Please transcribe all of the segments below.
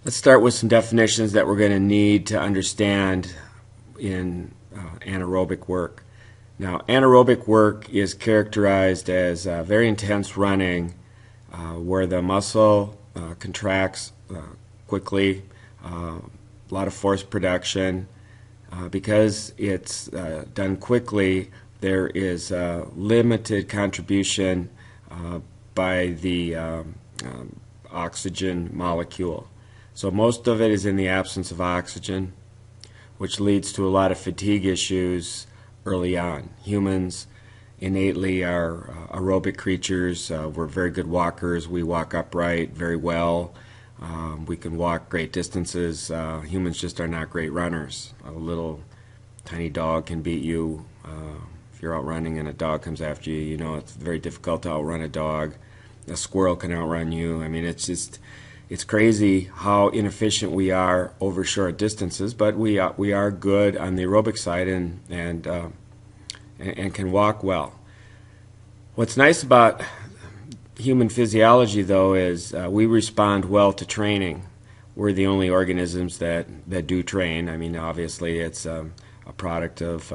Let's start with some definitions that we're going to need to understand in anaerobic work. Now, anaerobic work is characterized as very intense running where the muscle contracts quickly, a lot of force production. Because it's done quickly, there is limited contribution by the oxygen molecule. So most of it is in the absence of oxygen, which leads to a lot of fatigue issues early on. Humans innately are aerobic creatures. We're very good walkers. We walk upright very well. We can walk great distances. Humans just are not great runners. A little tiny dog can beat you. If you're out running and a dog comes after you, you know it's very difficult to outrun a dog. A squirrel can outrun you. I mean, it's crazy how inefficient we are over short distances, but we are good on the aerobic side and can walk well. What's nice about human physiology, though, is we respond well to training. We're the only organisms that do train. I mean, obviously, it's a product of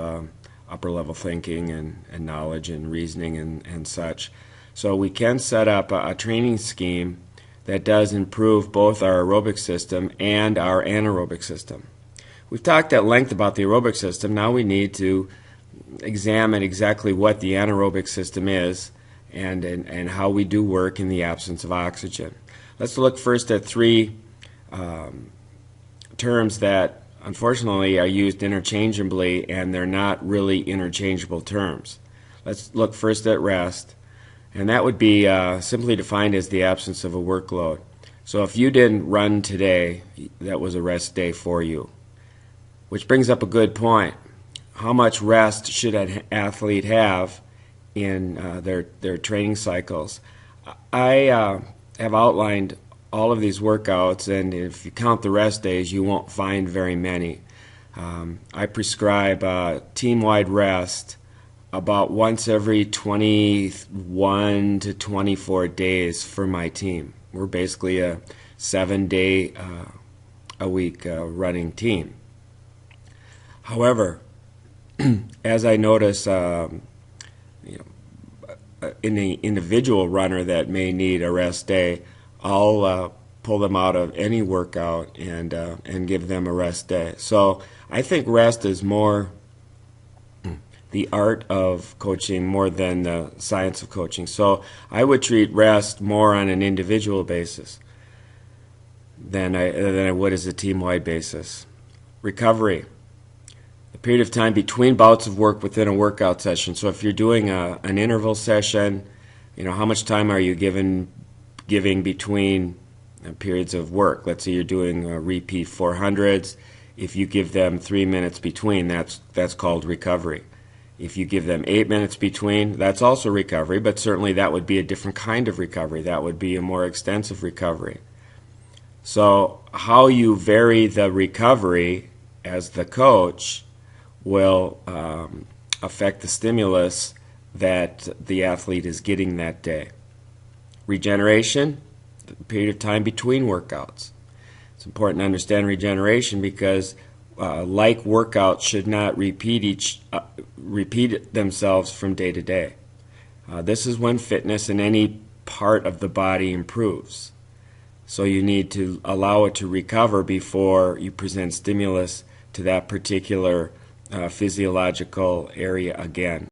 upper-level thinking and knowledge and reasoning and such. So we can set up a training scheme that does improve both our aerobic system and our anaerobic system. We've talked at length about the aerobic system. Now we need to examine exactly what the anaerobic system is and how we do work in the absence of oxygen. Let's look first at three terms that unfortunately are used interchangeably, and they're not really interchangeable terms. Let's look first at rest, and that would be simply defined as the absence of a workload. So if you didn't run today, that was a rest day for you. Which brings up a good point. How much rest should an athlete have in their training cycles? I have outlined all of these workouts, and if you count the rest days, you won't find very many. I prescribe team-wide rest about once every 21 to 24 days for my team. We're basically a 7-day a week running team. However, as I notice in the individual runner that may need a rest day, I'll pull them out of any workout and give them a rest day. So I think rest is more the art of coaching more than the science of coaching. So I would treat rest more on an individual basis than I would as a team-wide basis. Recovery. The period of time between bouts of work within a workout session. So if you're doing an interval session, you know, how much time are you giving between periods of work? Let's say you're doing repeat 400s. If you give them 3 minutes between, that's called recovery. If you give them 8 minutes between, that's also recovery, but certainly that would be a different kind of recovery. That would be a more extensive recovery. So how you vary the recovery as the coach will affect the stimulus that the athlete is getting that day. Regeneration, the period of time between workouts. It's important to understand regeneration because like workouts should not repeat themselves from day to day. This is when fitness in any part of the body improves. So you need to allow it to recover before you present stimulus to that particular physiological area again.